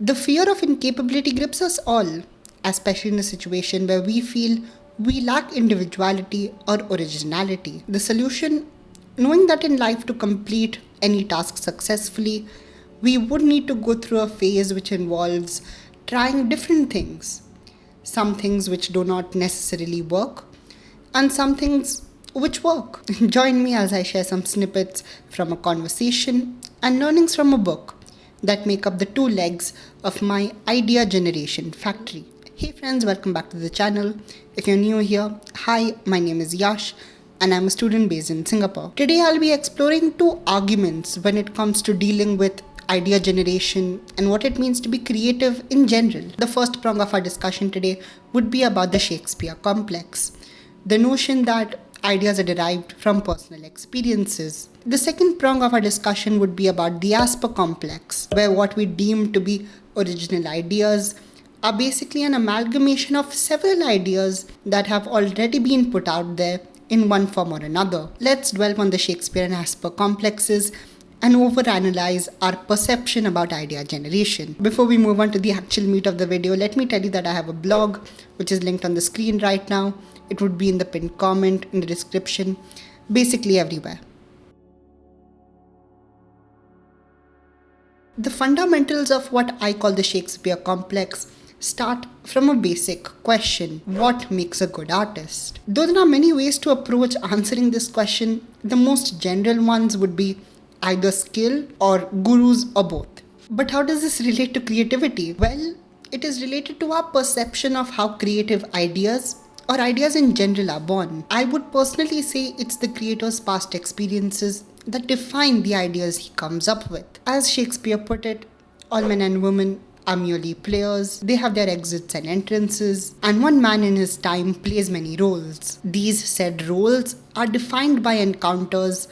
The fear of incapability grips us all, especially in a situation where we feel we lack individuality or originality. The solution, knowing that in life to complete any task successfully, we would need to go through a phase which involves trying different things. Some things which do not necessarily work, and some things which work. Join me as I share some snippets from a conversation and learnings from a book that make up the two legs of my idea generation factory. Hey friends, welcome back to the channel. If you're new here, hi, my name is Yash and I'm a student based in Singapore. Today I'll be exploring two arguments when it comes to dealing with idea generation and what it means to be creative in general. The first prong of our discussion today would be about the Shakespeare complex, the notion that ideas are derived from personal experiences. The second prong of our discussion would be about the Asper complex, where what we deem to be original ideas are basically an amalgamation of several ideas that have already been put out there in one form or another. Let's dwell on the Shakespeare and Asper complexes and overanalyze our perception about idea generation. Before we move on to the actual meat of the video, let me tell you that I have a blog which is linked on the screen right now. It would be in the pinned comment, in the description, basically everywhere. The fundamentals of what I call the Shakespeare complex start from a basic question: what makes a good artist? Though there are many ways to approach answering this question, the most general ones would be either skill or gurus or both. But how does this relate to creativity? Well, it is related to our perception of how creative ideas or ideas in general are born. I would personally say it's the creator's past experiences that define the ideas he comes up with. As Shakespeare put it, all men and women are merely players. They have their exits and entrances, and one man in his time plays many roles. These said roles are defined by encounters,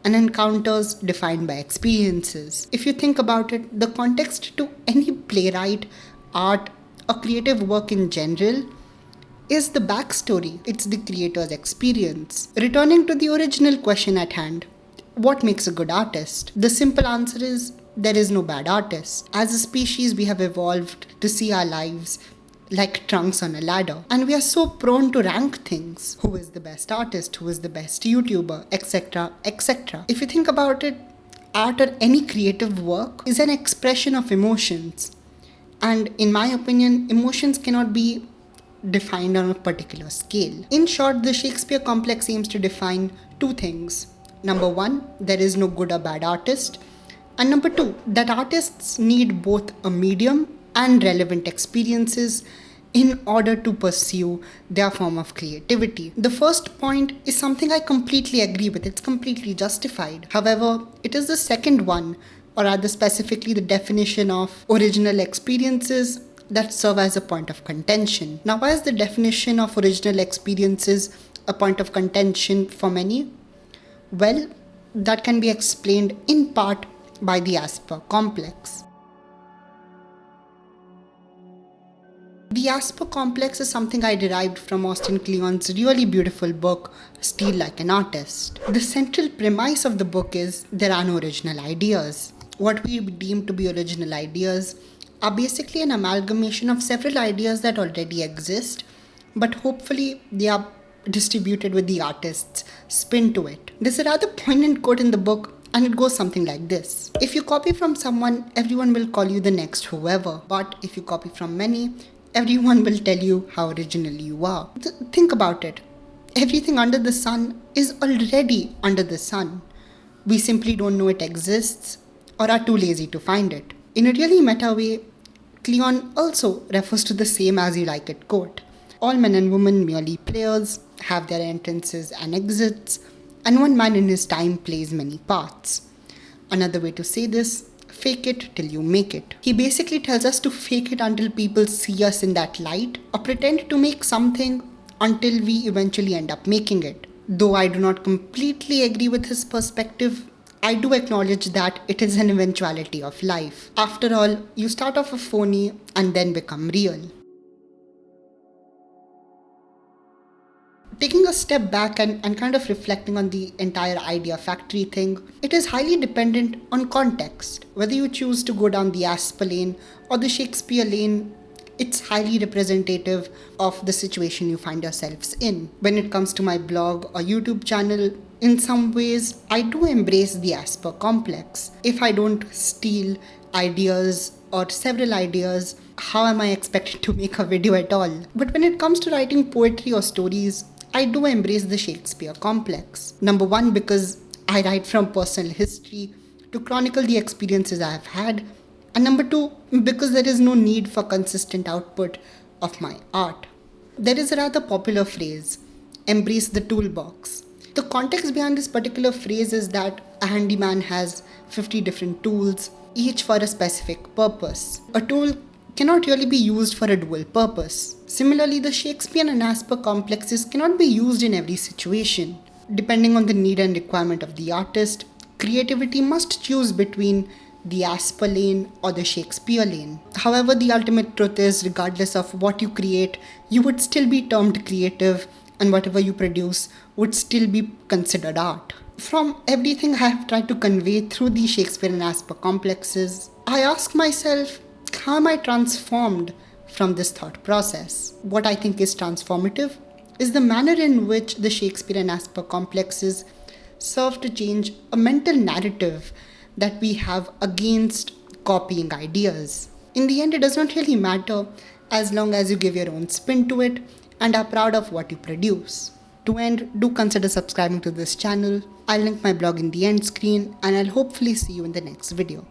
and encounters defined by experiences. If you think about it, the context to any playwright, art, or creative work in general is the backstory. It's the creator's experience. Returning to the original question at hand, what makes a good artist? The simple answer is there is no bad artist. As a species, we have evolved to see our lives like trunks on a ladder, and we are so prone to rank things. Who is the best artist? Who is the best YouTuber? Etc. etc. If you think about it, art or any creative work is an expression of emotions, and in my opinion, emotions cannot be defined on a particular scale. In short, the Shakespeare complex aims to define two things. Number one, there is no good or bad artist. And number two, that artists need both a medium and relevant experiences in order to pursue their form of creativity. The first point is something I completely agree with. It's completely justified. However, it is the second one, or rather specifically the definition of original experiences, that serve as a point of contention. Now, why is the definition of original experiences a point of contention for many? Well, that can be explained in part by the Asper complex. The Asper complex is something I derived from Austin Kleon's really beautiful book, Steal Like an Artist. The central premise of the book is there are no original ideas. What we deem to be original ideas are basically an amalgamation of several ideas that already exist, but hopefully they are distributed with the artist's spin to it. There's a rather poignant quote in the book, and it goes something like this: if you copy from someone, everyone will call you the next whoever. But if you copy from many, everyone will tell you how original you are. Think about it. Everything under the sun is already under the sun. We simply don't know it exists or are too lazy to find it. In a really meta way, Kleon also refers to the same as you like it quote. All men and women merely players, have their entrances and exits, and one man in his time plays many parts. Another way to say this, fake it till you make it. He basically tells us to fake it until people see us in that light, or pretend to make something until we eventually end up making it. Though I do not completely agree with his perspective, I do acknowledge that it is an eventuality of life. After all, you start off a phony and then become real. Taking a step back and kind of reflecting on the entire idea factory thing, it is highly dependent on context. Whether you choose to go down the Asper lane or the Shakespeare lane, it's highly representative of the situation you find yourselves in. When it comes to my blog or YouTube channel, in some ways, I do embrace the Asper complex. If I don't steal ideas or several ideas, how am I expected to make a video at all? But when it comes to writing poetry or stories, I do embrace the Shakespeare complex. Number one, because I write from personal history to chronicle the experiences I have had. And number two, because there is no need for consistent output of my art. There is a rather popular phrase, embrace the toolbox. The context behind this particular phrase is that a handyman has 50 different tools, each for a specific purpose. A tool cannot really be used for a dual purpose. Similarly, the Shakespeare and Asper complexes cannot be used in every situation. Depending on the need and requirement of the artist, creativity must choose between the Asper lane or the Shakespeare lane. However, the ultimate truth is, regardless of what you create, you would still be termed creative, and whatever you produce would still be considered art. From everything I have tried to convey through the Shakespeare and Asper complexes, I ask myself, how am I transformed from this thought process? What I think is transformative is the manner in which the Shakespeare and Asper complexes serve to change a mental narrative that we have against copying ideas. In the end, it does not really matter as long as you give your own spin to it and are proud of what you produce. To end, do consider subscribing to this channel. I'll link my blog in the end screen, and I'll hopefully see you in the next video.